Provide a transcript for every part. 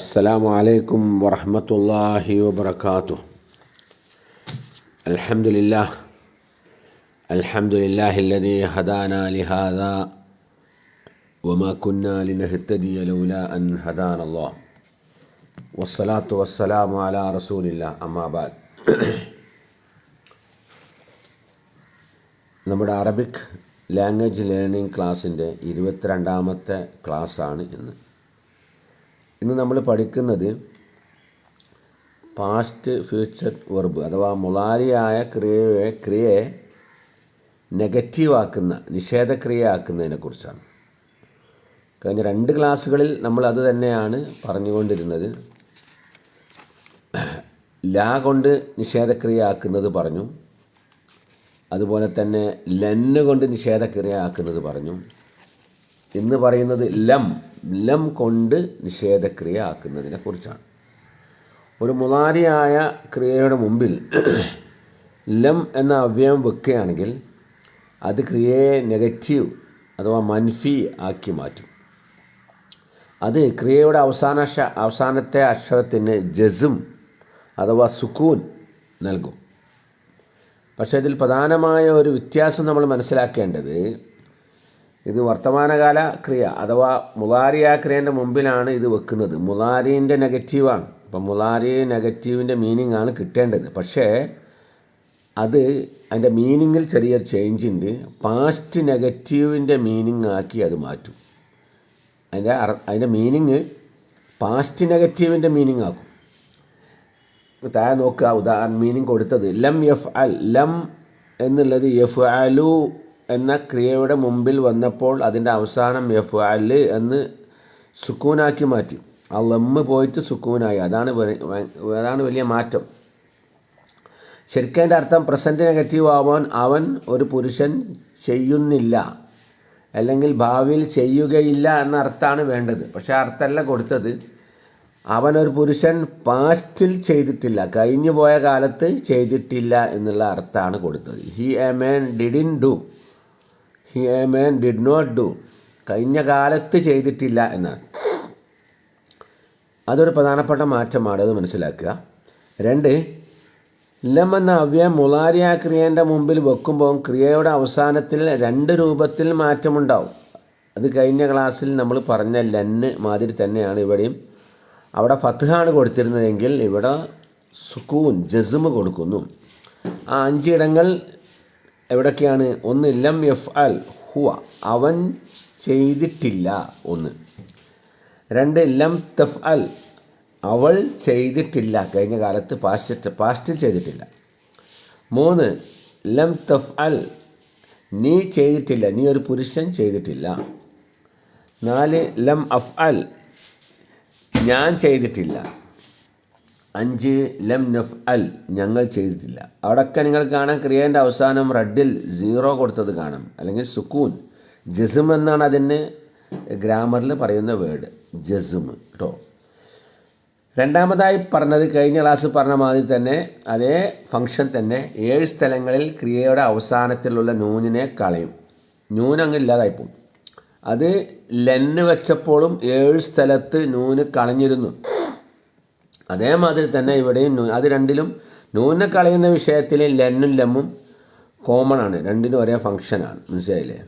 السلام عليكم ورحمة الله وبركاته. الحمد لله الذي هدانا لهذا وما كنا لنهتدي لولا أن هدانا الله والصلاة والسلام على رسول الله أما بعد. നമ്മുടെ Arabic language learning ക്ലാസ്സിൻ്റെ 22ാമത്തെ ക്ലാസ്സാണ് ഇന്ന് നമ്മൾ പഠിക്കുന്നത് പാസ്റ്റ് ഫ്യൂച്ചർ വെർബ് അഥവാ മുളാരിയായ ക്രിയയെ നെഗറ്റീവാക്കുന്ന നിഷേധക്രിയയാക്കുന്നതിനെ കുറിച്ചാണ്. കഴിഞ്ഞ 2 ക്ലാസ്സുകളിൽ നമ്മൾ അത് തന്നെയാണ് പറഞ്ഞുകൊണ്ടിരുന്നത്. ലാ കൊണ്ട് നിഷേധക്രിയയാക്കുന്നത് പറഞ്ഞു, അതുപോലെ തന്നെ ലന്ന് കൊണ്ട് നിഷേധക്രിയയാക്കുന്നത് പറഞ്ഞു. ഇന്ന് പറയുന്നത് ലം കൊണ്ട് നിഷേധക്രിയ ആക്കുന്നതിനെ കുറിച്ചാണ്. ഒരു മുളാരിയായ ക്രിയയുടെ മുമ്പിൽ ലം എന്ന അവയവം വെക്കുകയാണെങ്കിൽ അത് ക്രിയയെ നെഗറ്റീവ് അഥവാ മൻഫി ആക്കി മാറ്റും. അത് ക്രിയയുടെ അവസാനത്തെ അക്ഷരത്തിന് ജസ്ം അഥവാ സുക്കൂൻ നൽകും. പക്ഷേ ഇതിൽ പ്രധാനമായ ഒരു വ്യത്യാസം നമ്മൾ മനസ്സിലാക്കേണ്ടത്, ഇത് വർത്തമാനകാല ക്രിയ അഥവാ മുളാരിയ ക്രിയേൻ്റെ മുമ്പിലാണ് ഇത് വെക്കുന്നത്. മുളാരിൻ്റെ നെഗറ്റീവാണ്. അപ്പം മുളാരി നെഗറ്റീവിൻ്റെ മീനിങ് ആണ് കിട്ടേണ്ടത്. പക്ഷേ അത് അതിൻ്റെ മീനിങ്ങിൽ ചെറിയൊരു ചേഞ്ച് ഉണ്ട്. പാസ്റ്റ് നെഗറ്റീവിൻ്റെ മീനിങ് ആക്കി അത് മാറ്റും. അതിൻ്റെ മീനിങ് പാസ്റ്റ് നെഗറ്റീവിൻ്റെ മീനിങ് ആക്കും. താഴെ നോക്കുക, മീനിങ് കൊടുത്തത് ലം യഫ് അൽ. ലം എന്നുള്ളത് യഫ് അലു എന്ന ക്രിയയുടെ മുമ്പിൽ വന്നപ്പോൾ അതിൻ്റെ അവസാനം യഫ് അൽ എന്ന് സുക്കൂനാക്കി മാറ്റി. ആ ലമ്മ് പോയിട്ട് സുക്കൂനായി. അതാണ് വലിയ മാറ്റം. ശരിക്കും അതിൻ്റെ അർത്ഥം പ്രസൻറ്റ് നെഗറ്റീവ് ആവാൻ അവൻ ഒരു പുരുഷൻ ചെയ്യുന്നില്ല അല്ലെങ്കിൽ ഭാവിയിൽ ചെയ്യുകയില്ല എന്ന അർത്ഥമാണ് വേണ്ടത്. പക്ഷേ അർത്ഥമല്ല കൊടുത്തത്. അവനൊരു പുരുഷൻ പാസ്റ്റിൽ ചെയ്തിട്ടില്ല, കഴിഞ്ഞു പോയ കാലത്ത് ചെയ്തിട്ടില്ല എന്നുള്ള അർത്ഥമാണ് കൊടുത്തത്. He a man didn't do, he a man did not do, കഴിഞ്ഞ കാലത്ത് ചെയ്തിട്ടില്ല എന്നാണ്. അതൊരു പ്രധാനപ്പെട്ട മാറ്റമാണ്, അത് മനസ്സിലാക്കുക. 2, ലം എന്ന അവ്യയം മുളാരിയ ക്രിയേൻ്റെ മുമ്പിൽ വെക്കുമ്പോൾ ക്രിയയുടെ അവസാനത്തിൽ 2 രൂപത്തിൽ മാറ്റമുണ്ടാവും. അത് കഴിഞ്ഞ ക്ലാസ്സിൽ നമ്മൾ പറഞ്ഞ ലന്ന് മാതിരി തന്നെയാണ് ഇവിടെയും. അവിടെ ഫത്ഹാണ് കൊടുത്തിരുന്നതെങ്കിൽ ഇവിടെ സുക്കൂൻ ജസ്മ് കൊടുക്കുന്നു. ആ 5 ഇടങ്ങൾ എവിടൊക്കെയാണ്? 1, ലം യഫ് അൽ ഹുവ, അവൻ ചെയ്തിട്ടില്ല. 1. 2, ലം തഫ് അൽ, അവൾ ചെയ്തിട്ടില്ല, കഴിഞ്ഞ കാലത്ത് പാസ്റ്റിൽ ചെയ്തിട്ടില്ല. 3, ലം തഫ് അൽ, നീ ചെയ്തിട്ടില്ല, നീ ഒരു പുരുഷൻ ചെയ്തിട്ടില്ല. 4, ലം അഫ് അൽ, ഞാൻ ചെയ്തിട്ടില്ല. 5, ലം നഫ് അൽ, ഞങ്ങൾ ചെയ്തിട്ടില്ല. അവിടെയൊക്കെ നിങ്ങൾ കാണാൻ ക്രിയേൻ്റെ അവസാനം റെഡിൽ 0 കൊടുത്തത് കാണാം, അല്ലെങ്കിൽ സുക്കൂൻ. ജസ്ം എന്നാണ് അതിന് ഗ്രാമറിൽ പറയുന്ന വേർഡ്, ജസ്ം കേട്ടോ. രണ്ടാമതായി പറഞ്ഞത് കഴിഞ്ഞ ക്ലാസ് പറഞ്ഞ മാതിരി തന്നെ അതേ ഫങ്ഷൻ തന്നെ 7 സ്ഥലങ്ങളിൽ ക്രിയയുടെ അവസാനത്തിലുള്ള നൂനിനെ കളയും. നൂൻ അങ്ങ് ഇല്ലാതായിപ്പോവും. അത് ലന്ന് വെച്ചപ്പോഴും 7 സ്ഥലത്ത് നൂന് കളഞ്ഞിരുന്നു. അതേമാതിരി തന്നെ ഇവിടെയും അത് രണ്ടിലും നൂനെ കളയുന്ന വിഷയത്തിൽ ലന്നും ലമ്മും കോമൺ ആണ്, രണ്ടിനും ഒരേ ഫങ്ഷനാണ്. മനസ്സിലായില്ലേ?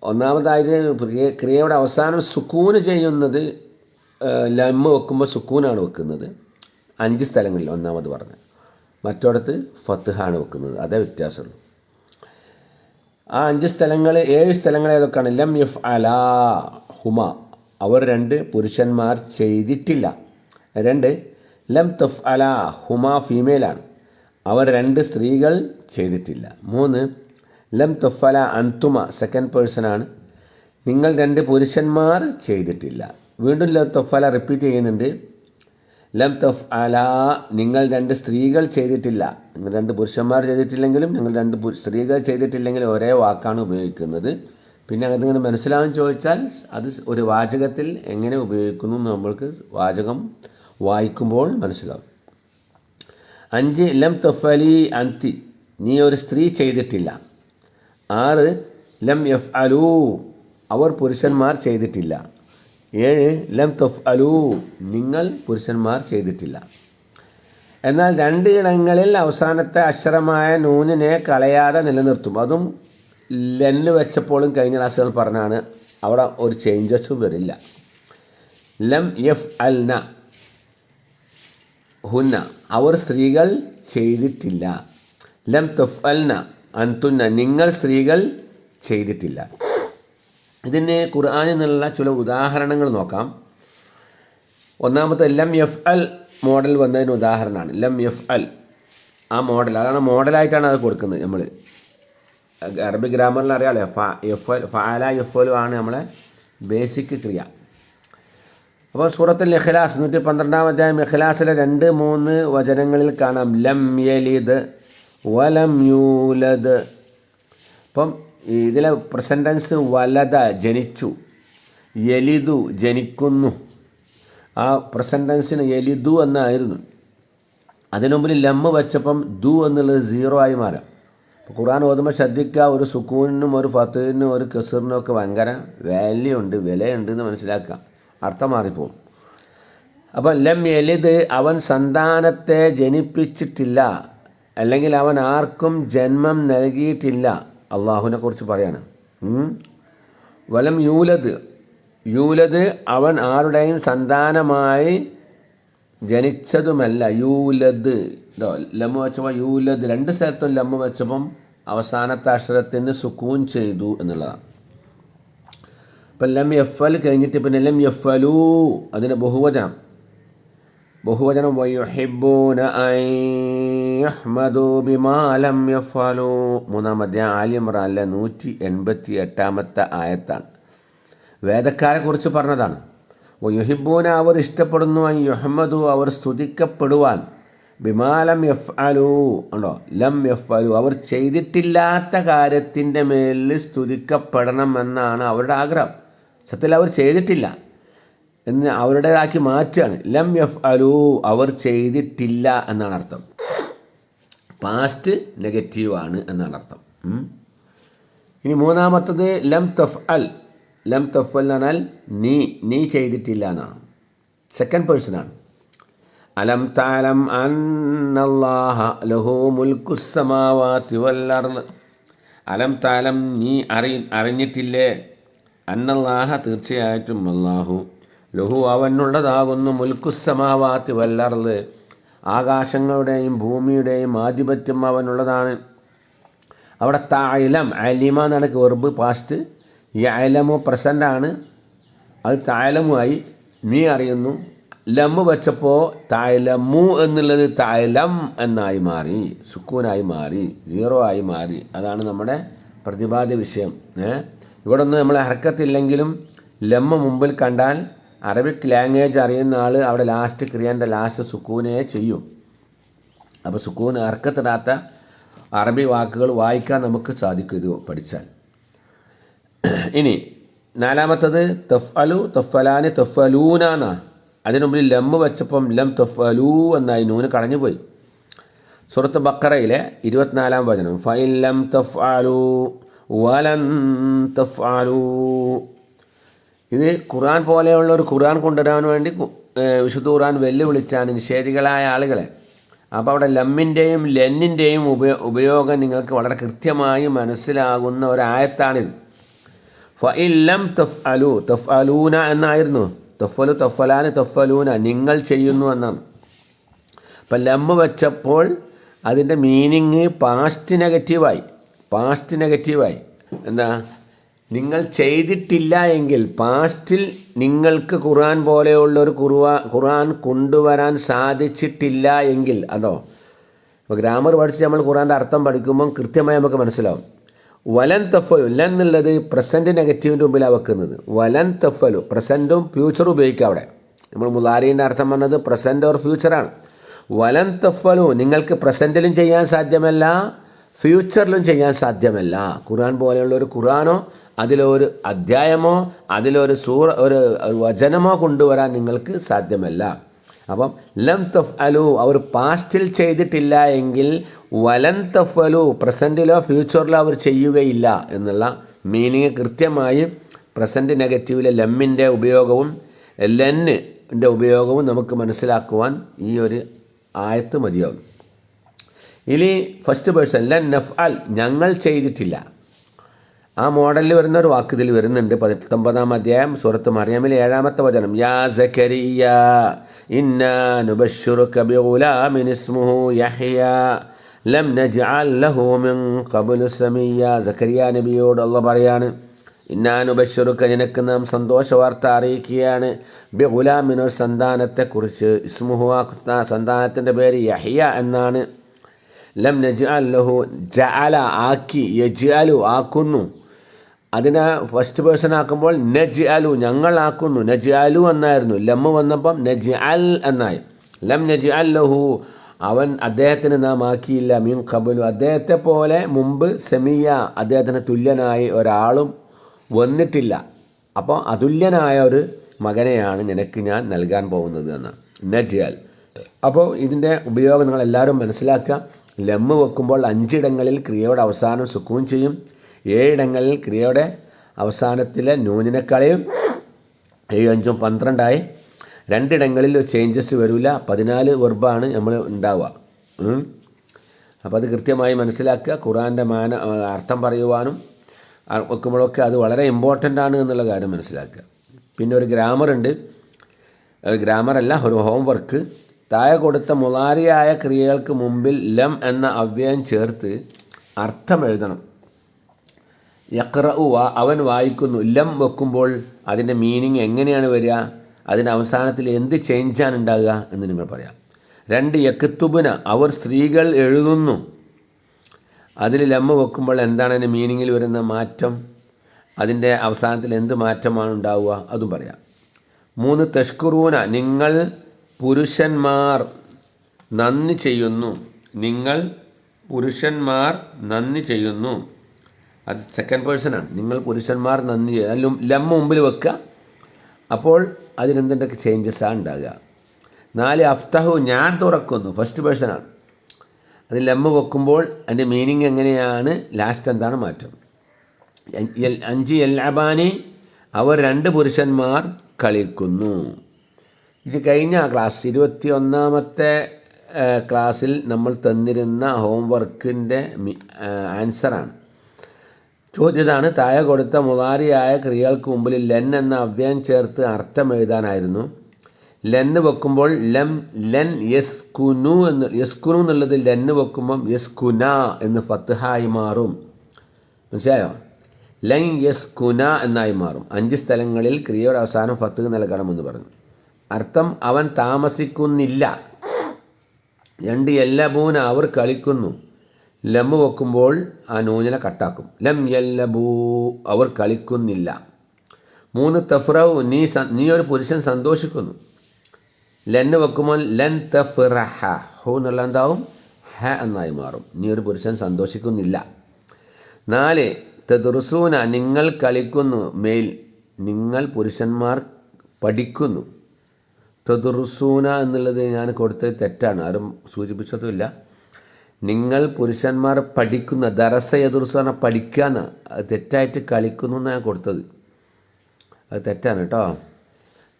ഒന്നാമതായത് ക്രിയയുടെ അവസാനം സുക്കൂന് ചെയ്യുന്നത് ലമ്മ് വെക്കുമ്പോൾ സുക്കൂനാണ് വെക്കുന്നത് 5 സ്ഥലങ്ങളിൽ. ഒന്നാമത് പറഞ്ഞത് മറ്റോടത്ത് ഫത്ഹാണ് വെക്കുന്നത്. അതേ വ്യത്യാസമുള്ളൂ. ആ 5 സ്ഥലങ്ങൾ 7 സ്ഥലങ്ങൾ ഏതൊക്കെയാണ്? ലം യഫ് അലാ ഹുമ, അവർ 2 പുരുഷന്മാർ ചെയ്തിട്ടില്ല. 2, ലം തഫ് അലാ ഹുമ, ഫീമെയിലാണ്, അവർ 2 സ്ത്രീകൾ ചെയ്തിട്ടില്ല. 3, ലം തഫ് അല അൻതുമ, സെക്കൻഡ് പേഴ്സണാണ്, നിങ്ങൾ 2 പുരുഷന്മാർ ചെയ്തിട്ടില്ല. വീണ്ടും ലം തഫ് അല റിപ്പീറ്റ് ചെയ്യുന്നുണ്ട്. ലം തഫ് അല, നിങ്ങൾ 2 സ്ത്രീകൾ ചെയ്തിട്ടില്ല. നിങ്ങൾ 2 പുരുഷന്മാർ ചെയ്തിട്ടില്ലെങ്കിലും നിങ്ങൾ 2 സ്ത്രീകൾ ചെയ്തിട്ടില്ലെങ്കിലും ഒരേ വാക്കാണ് ഉപയോഗിക്കുന്നത്. പിന്നെ അതിങ്ങനെ മനസ്സിലാവാൻ ചോദിച്ചാൽ അത് ഒരു വാചകത്തിൽ എങ്ങനെ ഉപയോഗിക്കുന്നു നമ്മൾക്ക് വാചകം വായിക്കുമ്പോൾ മനസ്സിലാവും. 5, ലം തഫലി അൻതി, നീ ഒരു സ്ത്രീ ചെയ്തിട്ടില്ല. 6, ലം യഫ് അലൂ, അവർ പുരുഷന്മാർ ചെയ്തിട്ടില്ല. 7 ലം തഫ്അലൂ നിങ്ങൾ പുരുഷന്മാർ ചെയ്തിട്ടില്ല. എന്നാൽ 2 ഇടങ്ങളിൽ അവസാനത്തെ അക്ഷരമായ നൂനിനെ കളയാതെ നിലനിർത്തും. അതും ലെന്ന് വെച്ചപ്പോഴും കഴിഞ്ഞ ക്ലാസ്സുകൾ പറഞ്ഞാണ്. അവിടെ ഒരു ചേഞ്ചസും വരില്ല. ലം യഫ് അൽന ഹുന്ന അവർ സ്ത്രീകൾ ചെയ്തിട്ടില്ല. ലം തഫ് അൽന അൻതുന്ന നിങ്ങൾ സ്ത്രീകൾ ചെയ്തിട്ടില്ല. ഇതിന് ഖുർആനിൽ നിന്നുള്ള ചില ഉദാഹരണങ്ങൾ നോക്കാം. ഒന്നാമത്തെ ലം യഫ് അൽ മോഡൽ വന്നതിന് ഉദാഹരണമാണ്. ലം യഫ് അൽ ആ മോഡൽ, അതാണ് മോഡലായിട്ടാണ് അത് കൊടുക്കുന്നത്. നമ്മൾ അറബി ഗ്രാമറിൽ അറിയാമല്ലോ, ഫഅല യഫ്അലു ആണ് നമ്മളെ ബേസിക് ക്രിയ. അപ്പോൾ സൂറത്തുൽ ഇഖ്ലാസ് 112-ാം അധ്യായം ഇഖ്ലാസിലെ 2-3 വചനങ്ങളിൽ കാണാം ലം യലിദ് വലം യൂലദ്. അപ്പം ഇതിലെ പ്രസന്റ് ടെൻസ് വലദ ജനിച്ചു, യലിദു ജനിക്കുന്നു. ആ പ്രസന്റ് ടെൻസിന് യലിദു എന്നായിരുന്നു. അതിനു മുമ്പിൽ ലമ്മ് വെച്ചപ്പം ദു എന്നുള്ളത് 0 ആയി മാറാം. അപ്പോൾ ഖുർആൻ ഓതുമ്പോൾ ശ്രദ്ധിക്കുക, ഒരു സുക്കൂനിനും ഒരു ഫത്തഹിനും ഒരു കസറിനും ഒക്കെ ഭയങ്കര വാല്യൂ ഉണ്ട്, വിലയുണ്ട് എന്ന് മനസ്സിലാക്കുക. അർത്ഥം മാറിപ്പോവും. അപ്പം ലം യലിദ് അവൻ സന്താനത്തെ ജനിപ്പിച്ചിട്ടില്ല, അല്ലെങ്കിൽ അവൻ ആർക്കും ജന്മം നൽകിയിട്ടില്ല. അള്ളാഹുവിനെ കുറിച്ച് പറയാണ്. വലം യൂലദ് യൂലദ് അവൻ ആരുടെയും സന്താനമായി ജനിച്ചതുമല്ല. യൂലദ് ലമ്മ് വെച്ചപ്പോൾ യൂലദ് 2 സ്ഥലത്തും ലമ്മ് വെച്ചപ്പം അവസാനത്തെ അക്ഷരത്തിന് സുക്കൂൻ ചെയ്തു എന്നുള്ളതാണ്. അപ്പം ലം യഫ്അൽ കഴിഞ്ഞിട്ട് പിന്നെ ലം യഫ്അലൂ അതിന് ബഹുവചനം വയുഹിബ്ബൂന അൻ യഹ്മദൂ ബിമാ ലം യഫ്അലൂ. 3-ാം അധ്യായം ആലി ഇംറാനിലെ 188-ാമത്തെ ആയത്താണ്. വേദക്കാരെ കുറിച്ച് പറഞ്ഞതാണ്. വയുഹിബ്ബൂന അവർ ഇഷ്ടപ്പെടുന്നു, അൻ യഹ്മദൂ അവർ സ്തുതിക്കപ്പെടുവാൻ, ബിമാ ലം യഫ്അലൂ ഉണ്ടോ ലം യഫ്അലൂ അവർ ചെയ്തിട്ടില്ലാത്ത കാര്യത്തിൻ്റെ മേലിൽ സ്തുതിക്കപ്പെടണം എന്നാണ് അവരുടെ ആഗ്രഹം. സത്യത്തിൽ അവർ ചെയ്തിട്ടില്ല എന്ന് അവരുടേതാക്കി മാറ്റുകയാണ്. ലം യഫ്അലൂ അവർ ചെയ്തിട്ടില്ല എന്നാണ് അർത്ഥം. പാസ്റ്റ് നെഗറ്റീവാണ് എന്നാണ് അർത്ഥം. ഇനി 3-ാമത്തത് ലം തഫ്അൽ. ലം തഫ്അൽ എന്ന് പറഞ്ഞാൽ നീ ചെയ്തിട്ടില്ല എന്നാണ്. സെക്കൻഡ് പേഴ്സണാണ്. അലം തഅലം അന്നല്ലാഹ ലഹു മുൽക്കുസ് സമാവാതി വൽ അർള്. അലം തഅലം നീ അറിഞ്ഞിട്ടില്ലേ, അന്നല്ലാഹ തീർച്ചയായിട്ടും അല്ലാഹു, ലഹു അവനുള്ളതാകുന്നു, മുൽക്കുസ് സമാവാതി വൽ അർള് ആകാശങ്ങളുടെയും ഭൂമിയുടെയും ആധിപത്യം അവനുള്ളതാണ്. അവിടെ തഅലം അലിമ എന്നാണ് വെർബ് പാസ്റ്റ്, യഅലമു പ്രസൻ്റാണ്. അത് തഅലമുമായി നീ അറിയുന്നു. ലമ്മ് വെച്ചപ്പോൾ തഅലമു എന്നുള്ളത് തഅലം എന്നായി മാറി, സുക്കൂനായി മാറി, 0 ആയി മാറി. അതാണ് നമ്മുടെ പ്രതിപാദ്യ വിഷയം. ഇവിടെ ഒന്ന് നമ്മൾ ഹർക്കത്തില്ലെങ്കിലും ലമ്മ് മുമ്പിൽ കണ്ടാൽ അറബിക് ലാംഗ്വേജ് അറിയുന്ന ആൾ അവിടെ ലാസ്റ്റ് ക്രിയൻ്റെ ലാസ്റ്റ് സുക്കൂനേ ചെയ്യും. അപ്പോൾ സുക്കൂൻ ഹർക്കത്തിടാത്ത അറബി വാക്കുകൾ വായിക്കാൻ നമുക്ക് സാധിക്കും ഇത് പഠിച്ചാൽ. ഇനി 4-ാമത്തത് തഫ്അലു തഫ്അലാനി തഫ്അലൂനാണ്. അതിനു മുമ്പിൽ ലമ്മ് വെച്ചപ്പം ലം തഫ്അലൂ എന്നായി, നൂന് കളഞ്ഞുപോയി. സൂറത്ത് ബഖറയിലെ 24-ാം വചനം ഫഇൻ ലം തഫ്അലൂ വലൻ തഫ്അലൂ. ഇത് ഖുർആൻ പോലെയുള്ള ഒരു ഖുർആൻ കൊണ്ടുവരാൻ വേണ്ടി വിശുദ്ധ ഖുർആൻ വെല്ലുവിളിച്ചാണ് നിഷേധികളായ ആളുകളെ. അപ്പോൾ അവിടെ ലമ്മിൻ്റെയും ലെന്നിൻ്റെയും ഉപയോഗം നിങ്ങൾക്ക് വളരെ കൃത്യമായി മനസ്സിലാകുന്ന ഒരായത്താണിത്. ഫഇൻ ലം തഫ്അലൂ തഫ്അലൂന എന്നായിരുന്നു. തഫ്അലു തഫ്അലാനി തഫ്അലൂന നിങ്ങൾ ചെയ്യുന്നു എന്നാണ്. അപ്പം ലമ്മ് വെച്ചപ്പോൾ അതിൻ്റെ മീനിങ് പാസ്റ്റ് നെഗറ്റീവായി. എന്താ, നിങ്ങൾ ചെയ്തിട്ടില്ല എങ്കിൽ പാസ്റ്റിൽ നിങ്ങൾക്ക് ഖുർആൻ പോലെയുള്ള ഒരു ഖുർആൻ കൊണ്ടുവരാൻ സാധിച്ചിട്ടില്ല എങ്കിൽ, അതോ ഇപ്പോൾ ഗ്രാമർ പഠിച്ച് നമ്മൾ ഖുർആൻ്റെ അർത്ഥം പഠിക്കുമ്പം കൃത്യമായി നമുക്ക് മനസ്സിലാവും. വലൻ തഫലു ലൻ എന്നുള്ളത് പ്രസൻറ്റ് നെഗറ്റീവിൻ്റെ മുമ്പിലാണ് വെക്കുന്നത്. വലൻ തഫലു പ്രസൻറ്റും ഫ്യൂച്ചറും ഉപയോഗിക്കുക. അവിടെ നമ്മൾ മുലാരീൻ്റെ അർത്ഥം പറഞ്ഞത് പ്രസൻറ്റ് ഓർ ഫ്യൂച്ചറാണ്. വലൻ തഫലു നിങ്ങൾക്ക് പ്രസൻറ്റിലും ചെയ്യാൻ സാധ്യമല്ല, ഫ്യൂച്ചറിലും ചെയ്യാൻ സാധ്യമല്ല. ഖുർആൻ പോലെയുള്ള ഒരു ഖുർആനോ അതിലൊരു അധ്യായമോ അതിലൊരു ഒരു വചനമോ കൊണ്ടുവരാൻ നിങ്ങൾക്ക് സാധ്യമല്ല. അപ്പം ലം തഫ്അലു അവർ പാസ്റ്റിൽ ചെയ്തിട്ടില്ല എങ്കിൽ വലൻ തഫ്അലു പ്രസൻറ്റിലോ ഫ്യൂച്ചറിലോ അവർ ചെയ്യുകയില്ല എന്നുള്ള മീനിങ് കൃത്യമായി പ്രസൻറ്റ് നെഗറ്റീവിലെ ലമ്മിൻ്റെ ഉപയോഗവും ലെന്നിൻ്റെ ഉപയോഗവും നമുക്ക് മനസ്സിലാക്കുവാൻ ഈ ഒരു ആയത്ത് മതിയാവും. ഇനി ഫസ്റ്റ് പേഴ്സൺ ലൻ നഫ്അൽ, ഞങ്ങൾ ചെയ്തിട്ടില്ല. ആ മോഡലിൽ വരുന്ന ഒരു വാക്ക് ഇതിൽ വരുന്നുണ്ട്. 19-ാം അധ്യായം സൂറത്ത് മറിയമിലെ 7-ാമത്തെ വചനം, യാ സക്കരിയ ഇന്നാ നുബശ്ശിറുക ബിഗുലാമിൻ ഇസ്മുഹു യഹ്യ ലം നജ്അൽ ലഹു മിൻ ഖബ്ലു സമീയ. സക്കരിയ നബിയോട് അല്ലാഹ് പറയാണ്, ഇന്നാ നുബശ്ശിറുക, നിനക്ക് നാം സന്തോഷ വാർത്ത അറിയിക്കുകയാണ്, ബിഗുലാമിൻ, ഒരു സന്താനത്തെക്കുറിച്ച്, ഇസ്മുഹു, സന്താനത്തിൻ്റെ പേര് യഹ്യ എന്നാണ്. ലം നജ്അൽ ലഹു, ജഅല ആക്കി, യജ്അലു ആക്കുന്നു. അതിനെ ഫസ്റ്റ് പേഴ്സൺ ആക്കുമ്പോൾ നജ്അലു ഞങ്ങൾ ആക്കുന്നു, നജ്അലു എന്നായിരുന്നു. ലം വന്നപ്പം നജ്അൽ എന്നായി. ലം നജ്അൽ ലഹു, അദ്ദേഹത്തിന് നാം ആക്കിയില്ല, മീൻ ഖബലു, അദ്ദേഹത്തെ പോലെ മുമ്പ്, സമീയ, അദ്ദേഹത്തിന് തുല്യനായി ഒരാളും വന്നിട്ടില്ല. അപ്പോൾ അതുല്യനായ ഒരു മകനെയാണ് നിനക്ക് ഞാൻ നൽകാൻ പോകുന്നത് എന്നാണ് നജ്അൽ. അപ്പോൾ ഇതിൻ്റെ ഉപയോഗം നിങ്ങളെല്ലാവരും മനസ്സിലാക്കുക. ലമ്മ് വെക്കുമ്പോൾ 5 ഇടങ്ങളിൽ ക്രിയയുടെ അവസാനം സുക്കൂൻ ചെയ്യും, 7 ഇടങ്ങളിൽ ക്രിയയുടെ അവസാനത്തിലെ നൂനിനെ കളയും. 7 5 12 2 ഇടങ്ങളിൽ ചേഞ്ചസ് വരില്ല. 14 വെർബാണ് നമ്മൾ ഉണ്ടാവുക. അപ്പോൾ അത് കൃത്യമായി മനസ്സിലാക്കുക. ഖുർആൻ്റെ അർത്ഥം പറയുവാനും വെക്കുമ്പോഴൊക്കെ അത് വളരെ ഇമ്പോർട്ടൻ്റ് ആണ് എന്നുള്ള കാര്യം മനസ്സിലാക്കുക. പിന്നെ ഒരു ഗ്രാമറുണ്ട്, ഗ്രാമറല്ല, ഒരു ഹോംവർക്ക്. താഴെ കൊടുത്ത മുളാരിയായ ക്രിയകൾക്ക് മുമ്പിൽ ലം എന്ന അവ്യയം ചേർത്ത് അർത്ഥം എഴുതണം. യഖ്റഉ, അവൻ വായിക്കുന്നു. ലം വെക്കുമ്പോൾ അതിൻ്റെ മീനിങ് എങ്ങനെയാണ് വരിക, അതിൻ്റെ അവസാനത്തിൽ എന്ത് ചേഞ്ചാണ് ഉണ്ടാകുക എന്ന് നിങ്ങൾ പറയാം. 2 യക്തുബുന, അവർ സ്ത്രീകൾ എഴുതുന്നു. അതിൽ ലം വെക്കുമ്പോൾ എന്താണ് അതിൻ്റെ മീനിങ്ങിൽ വരുന്ന മാറ്റം, അതിൻ്റെ അവസാനത്തിൽ എന്ത് മാറ്റമാണ് ഉണ്ടാവുക, അതും പറയാം. 3 തഷ്കുറൂന, നിങ്ങൾ പുരുഷന്മാർ നന്ദി ചെയ്യുന്നു. നിങ്ങൾ പുരുഷന്മാർ നന്ദി ചെയ്യുന്നു. അത് സെക്കൻഡ് പേഴ്സണാണ്. നിങ്ങൾ പുരുഷന്മാർ നന്ദി ചെയ്യുക. ലം മുമ്പിൽ വെക്കുക. അപ്പോൾ അതിനെന്തൊക്കെ ചേഞ്ചസാണ് ഉണ്ടാകുക. 4 അഫ്തഹു, ഞാൻ തുറക്കുന്നു. ഫസ്റ്റ് പേഴ്സണാണ്. അത് ലം വെക്കുമ്പോൾ അതിൻ്റെ മീനിങ് എങ്ങനെയാണ്, ലാസ്റ്റ് എന്താണ് മാറ്റം. 5 യൽഅബാനി, അവർ 2 പുരുഷന്മാർ കളിക്കുന്നു. ഇത് കഴിഞ്ഞ ക്ലാസ് 21-ാമത്തെ ക്ലാസ്സിൽ നമ്മൾ തന്നിരുന്ന ഹോംവർക്കിൻ്റെ ആൻസറാണ്. ചോദ്യതാണ്, താഴെ കൊടുത്ത മുളാരിയായ ക്രിയകൾക്ക് മുമ്പിൽ ലെൻ എന്ന അവ്യയം ചേർത്ത് അർത്ഥം എഴുതാനായിരുന്നു. ലെന്ന് വെക്കുമ്പോൾ ലെൻ യസ്കുനു എന്നുള്ളത് ലെന്ന് വെക്കുമ്പം യസ്കുന എന്ന് ഫത്ഹായി മാറും. മനസ്സിലായോ? ലൻ യസ്കുന എന്നായി മാറും. 5 സ്ഥലങ്ങളിൽ ക്രിയയുടെ അവസാനം ഫത്ഹ് നൽകണമെന്ന് പറഞ്ഞു. അർത്ഥം, അവൻ താമസിക്കുന്നില്ല. 2 യല്ലബൂന, അവർ കളിക്കുന്നു. ലം വെക്കുമ്പോൾ ആ നൂനിനെ കട്ടാക്കും. ലം യല്ലബൂ, അവർ കളിക്കുന്നില്ല. 3 തഫ്റഹു, നീ ഒരു പുരുഷൻ സന്തോഷിക്കുന്നു. ലെന്ന് വെക്കുമ്പോൾ ലൻ തഫ്റഹ, ഹു എന്നുള്ള എന്താവും, ഹ എന്നായി മാറും. നീ ഒരു പുരുഷൻ സന്തോഷിക്കുന്നില്ല. 4 തദ്റുസൂന, നിങ്ങൾ കളിക്കുന്നു. മെയിൽ, നിങ്ങൾ പുരുഷന്മാർ പഠിക്കുന്നു. തദ്റുസൂന എന്നുള്ളത് ഞാൻ കൊടുത്തത് തെറ്റാണ്, ആരും സൂചിപ്പിച്ചതുമില്ല. നിങ്ങൾ പുരുഷന്മാർ പഠിക്കുന്ന, ദറസ യദുർസു പറഞ്ഞാൽ പഠിക്കുക എന്ന്, അത് തെറ്റായിട്ട് കളിക്കുന്നു എന്നാണ് ഞാൻ കൊടുത്തത്, അത് തെറ്റാണ് കേട്ടോ.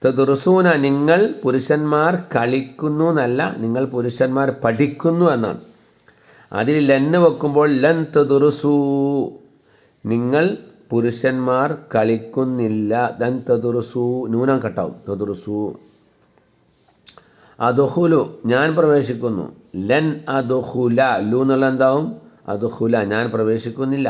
തദ്റുസൂന, നിങ്ങൾ പുരുഷന്മാർ കളിക്കുന്നു എന്നല്ല, നിങ്ങൾ പുരുഷന്മാർ പഠിക്കുന്നു എന്നാണ്. അതിൽ ലന്ന് വെക്കുമ്പോൾ ലൻ തദ്റുസൂ, നിങ്ങൾ പുരുഷന്മാർ കളിക്കുന്നില്ല. ലൻ തദ്റുസൂ, നൂനം കട്ടാവും. തദ്റുസൂ. അദ്ഖുലു, ഞാൻ പ്രവേശിക്കുന്നു. ലൻ അദ്ഖുല, ലു എന്നുള്ള എന്താവും, അദ്ഖുല, ഞാൻ പ്രവേശിക്കുന്നില്ല.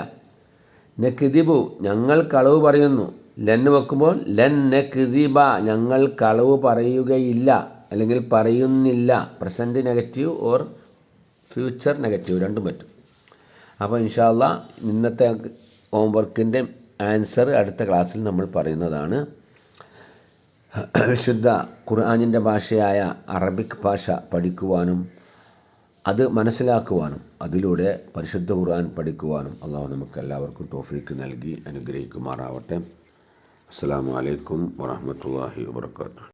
നക്ദിബു, ഞങ്ങൾ കളവ് പറയുന്നു. ലൻ വെക്കുമ്പോൾ ലൻ നക്ദിബ, ഞങ്ങൾ കളവ് പറയുകയില്ല അല്ലെങ്കിൽ പറയുന്നില്ല. Present negative or future negative രണ്ടും പറ്റും. അപ്പോൾ ഇൻഷാ അല്ലാഹ് ഇന്നത്തെ ഹോംവർക്കിൻ്റെ ആൻസർ അടുത്ത ക്ലാസ്സിൽ നമ്മൾ പറയുന്നതാണ്. വിശുദ്ധ ഖുർആനിൻ്റെ ഭാഷയായ അറബിക് ഭാഷ പഠിക്കുവാനും അത് മനസ്സിലാക്കുവാനും അതിലൂടെ പരിശുദ്ധ ഖുർആൻ പഠിക്കുവാനും അള്ളാഹു നമുക്ക് എല്ലാവർക്കും തൗഫീക്ക് നൽകി അനുഗ്രഹിക്കുമാറാവട്ടെ. അസ്സലാമു അലൈക്കും വറഹ്മത്തുള്ളാഹി വബറകാതുഹു.